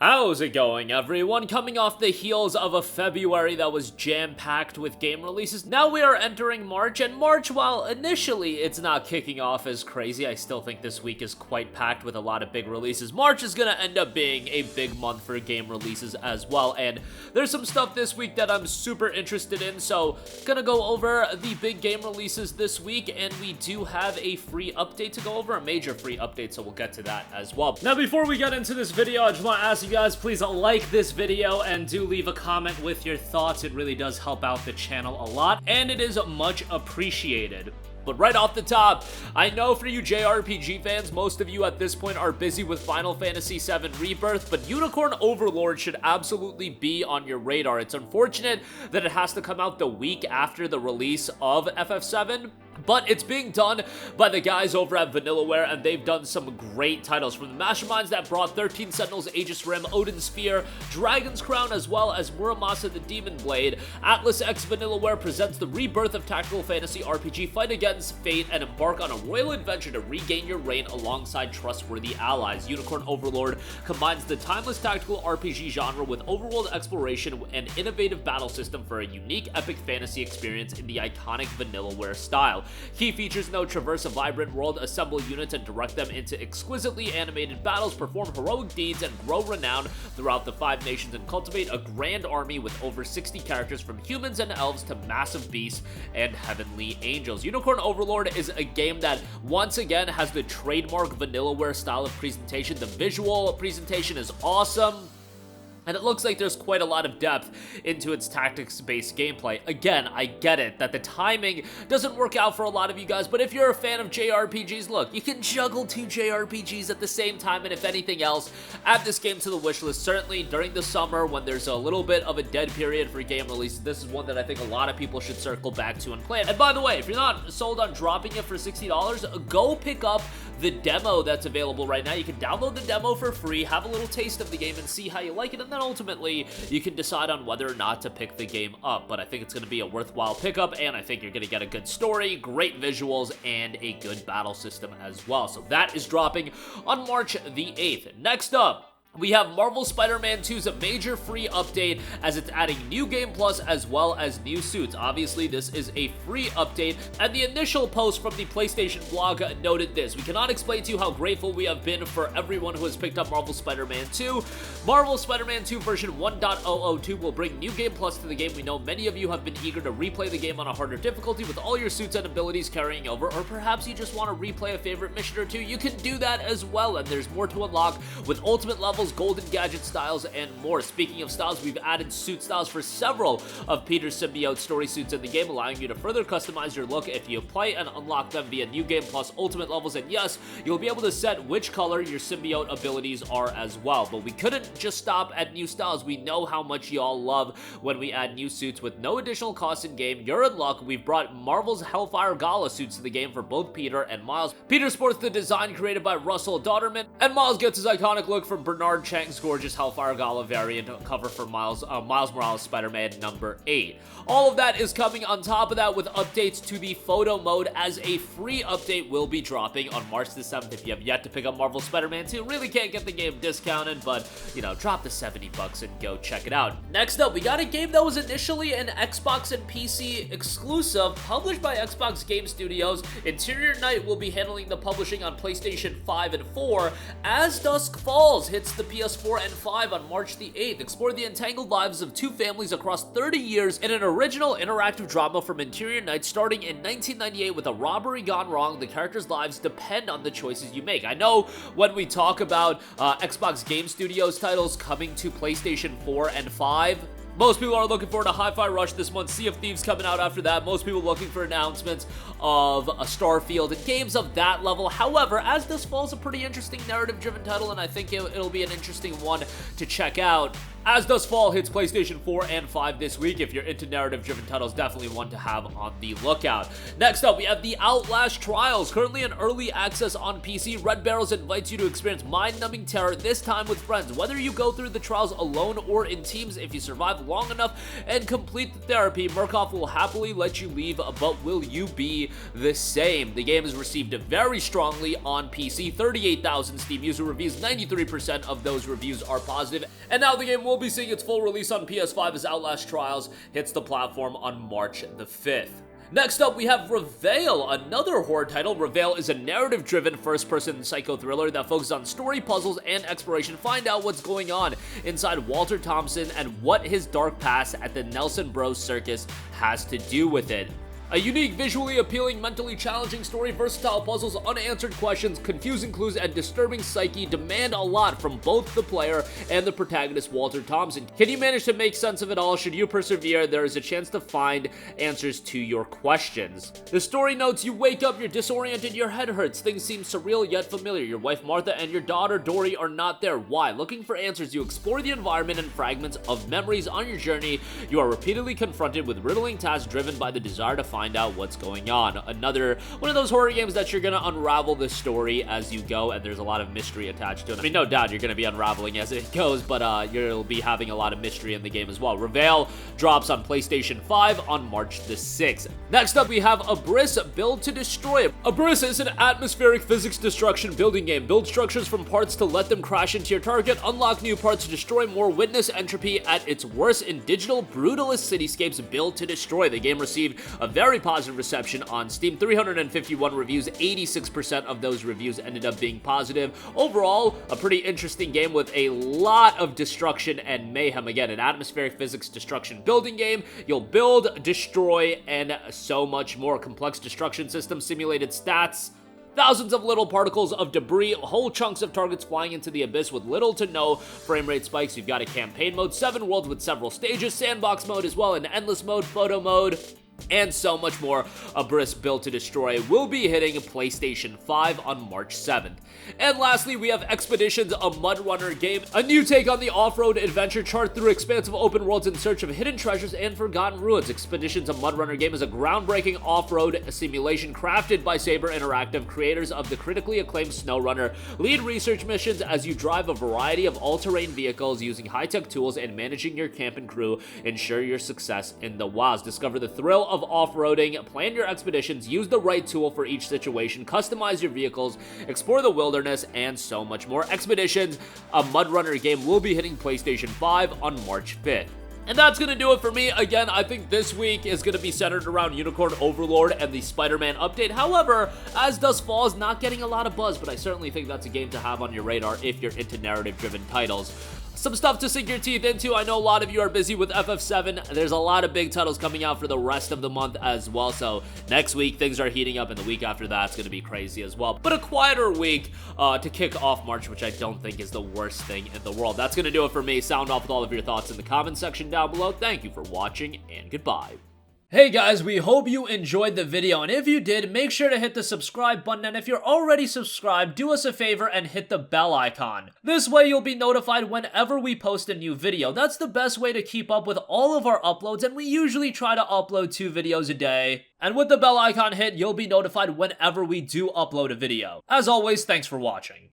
How's it going, everyone? Coming off the heels of a February that was jam-packed with game releases, now we are entering March, and March, while initially it's not kicking off as crazy, I still think this week is quite packed with a lot of big releases. March is gonna end up being a big month for game releases as well, and there's some stuff this week that I'm super interested in, so gonna go over the big game releases this week, and we do have a free update to go over, a major free update, so we'll get to that as well. Now, before we get into this video, I just want to ask you guys, please like this video and do leave a comment with your thoughts. It really does help out the channel a lot, and it is much appreciated. But right off the top, I know for you JRPG fans, most of you at this point are busy with Final Fantasy VII Rebirth, but Unicorn Overlord should absolutely be on your radar. It's unfortunate that it has to come out the week after the release of FF7, but it's being done by the guys over at Vanillaware, and they've done some great titles, from the masterminds that brought 13 Sentinels, Aegis Rim, Odin's Sphere, Dragon's Crown, as well as Muramasa the Demon Blade. Atlas X Vanillaware presents the rebirth of tactical fantasy RPG. Fight against fate and embark on a royal adventure to regain your reign alongside trustworthy allies. Unicorn Overlord combines the timeless tactical RPG genre with overworld exploration and innovative battle system for a unique epic fantasy experience in the iconic Vanillaware style. Key features note: traverse a vibrant world, assemble units and direct them into exquisitely animated battles, perform heroic deeds and grow renown throughout the 5 nations, and cultivate a grand army with over 60 characters from humans and elves to massive beasts and heavenly angels. Unicorn Overlord is a game that once again has the trademark Vanillaware style of presentation. The visual presentation is awesome, and it looks like there's quite a lot of depth into its tactics-based gameplay. Again, I get it that the timing doesn't work out for a lot of you guys, but if you're a fan of JRPGs, look, you can juggle 2 JRPGs at the same time, and if anything else, add this game to the wishlist. Certainly during the summer, when there's a little bit of a dead period for game releases, this is one that I think a lot of people should circle back to and play. And by the way, if you're not sold on dropping it for $60, go pick up the demo that's available right now. You can download the demo for free, have a little taste of the game, and see how you like it, and then ultimately you can decide on whether or not to pick the game up. But I think it's going to be a worthwhile pickup, and I think you're going to get a good story, great visuals, and a good battle system as well. So that is dropping on March the 8th. Next up, we have Marvel Spider-Man 2's a major free update, as it's adding New Game Plus as well as new suits. Obviously, this is a free update, and the initial post from the PlayStation blog noted this: "We cannot explain to you how grateful we have been for everyone who has picked up Marvel Spider-Man 2. Marvel Spider-Man 2 version 1.002 will bring New Game Plus to the game. We know many of you have been eager to replay the game on a harder difficulty with all your suits and abilities carrying over, or perhaps you just want to replay a favorite mission or two. You can do that as well, and there's more to unlock with ultimate levels, golden gadget styles, and more." Speaking of styles, we've added suit styles for several of Peter's symbiote story suits in the game, allowing you to further customize your look if you play and unlock them via New Game Plus ultimate levels. And yes, you'll be able to set which color your symbiote abilities are as well. But we couldn't just stop at new styles. We know how much y'all love when we add new suits with no additional cost in game. You're in luck. We've brought Marvel's Hellfire Gala suits to the game for both Peter and Miles. Peter sports the design created by Russell Dodderman, and Miles gets his iconic look from Bernard Chang's gorgeous Hellfire Gala variant cover for Miles Morales Spider-Man number 8. All of that is coming on top of that with updates to the photo mode, as a free update will be dropping on March the 7th. If you have yet to pick up Marvel Spider-Man 2, really can't get the game discounted, but, you know, drop the $70 and go check it out. Next up, we got a game that was initially an Xbox and PC exclusive, published by Xbox Game Studios. Interior Night will be handling the publishing on PlayStation 5 and 4, as Dusk Falls hits the PS4 and 5 on March the 8th. Explore the entangled lives of 2 families across 30 years in an original interactive drama from Interior Night, starting in 1998 with a robbery gone wrong. The characters' lives depend on the choices you make. I know when we talk about Xbox Game Studios titles coming to PlayStation 4 and 5, most people are looking forward to Hi-Fi Rush this month, Sea of Thieves coming out after that, most people looking for announcements of a Starfield and games of that level. However, as this falls, a pretty interesting narrative-driven title, and I think it'll be an interesting one to check out. As Dusk Fall hits PlayStation 4 and 5 this week. If you're into narrative-driven titles, definitely one to have on the lookout. Next up, we have the Outlast Trials, currently in early access on PC. Red Barrels invites you to experience mind-numbing terror, this time with friends. Whether you go through the trials alone or in teams, if you survive have long enough and complete the therapy, Murkoff will happily let you leave, but will you be the same? The game has received very strongly on PC, 38,000 Steam user reviews, 93% of those reviews are positive, and now the game will be seeing its full release on PS5 as Outlast Trials hits the platform on March the 5th. Next up, we have REVEIL, another horror title. REVEIL is a narrative-driven first-person psycho thriller that focuses on story, puzzles, and exploration. Find out what's going on inside Walter Thompson and what his dark past at the Nelson Bros Circus has to do with it. A unique, visually appealing, mentally challenging story, versatile puzzles, unanswered questions, confusing clues, and disturbing psyche demand a lot from both the player and the protagonist, Walter Thompson. Can you manage to make sense of it all? Should you persevere, there is a chance to find answers to your questions. The story notes: you wake up, you're disoriented, your head hurts, things seem surreal yet familiar. Your wife Martha and your daughter Dory are not there. Why? Looking for answers, you explore the environment and fragments of memories on your journey. You are repeatedly confronted with riddling tasks driven by the desire to find out what's going on. Another one of those horror games that you're gonna unravel the story as you go, and there's a lot of mystery attached to it. I mean, no doubt you're gonna be unraveling as it goes, but you'll be having a lot of mystery in the game as well. REVEIL drops on PlayStation 5 on March the 6th. Next up, we have ABRISS, Build to Destroy. ABRISS is an atmospheric physics destruction building game. Build structures from parts to let them crash into your target, unlock new parts to destroy more, witness entropy at its worst in digital brutalist cityscapes. Build to Destroy. The game received a very positive reception on Steam, 351 reviews, 86% of those reviews ended up being positive. Overall, a pretty interesting game with a lot of destruction and mayhem. Again, an atmospheric physics destruction building game. You'll build, destroy, and so much more. Complex destruction systems, simulated stats, thousands of little particles of debris, whole chunks of targets flying into the abyss with little to no frame rate spikes. You've got a campaign mode, 7 worlds with several stages, sandbox mode as well, an endless mode, photo mode, and so much more. ABRISS Build to Destroy will be hitting PlayStation 5 on March 7th. And lastly, we have Expeditions, a MudRunner game, a new take on the off-road adventure chart through expansive open worlds in search of hidden treasures and forgotten ruins. Expeditions, a MudRunner game, is a groundbreaking off-road simulation crafted by Saber Interactive, creators of the critically acclaimed SnowRunner. Lead research missions as you drive a variety of all-terrain vehicles using high-tech tools and managing your camp and crew. Ensure your success in the wilds. Discover the thrill of off-roading, plan your expeditions, use the right tool for each situation, customize your vehicles, explore the wilderness, and so much more. Expeditions, a MudRunner game, will be hitting PlayStation 5 on March 5th. And that's going to do it for me. Again, I think this week is going to be centered around Unicorn Overlord and the Spider-Man update. However, as Dusk Falls, not getting a lot of buzz, but I certainly think that's a game to have on your radar if you're into narrative-driven titles. Some stuff to sink your teeth into. I know a lot of you are busy with FF7. There's a lot of big titles coming out for the rest of the month as well. So next week, things are heating up, and the week after that's going to be crazy as well. But a quieter week to kick off March, which I don't think is the worst thing in the world. That's going to do it for me. Sound off with all of your thoughts in the comment section down below. Thank you for watching, and goodbye. Hey guys, we hope you enjoyed the video, and if you did, make sure to hit the subscribe button, and if you're already subscribed, do us a favor and hit the bell icon. This way you'll be notified whenever we post a new video. That's the best way to keep up with all of our uploads, and we usually try to upload 2 videos a day. And with the bell icon hit, you'll be notified whenever we do upload a video. As always, thanks for watching.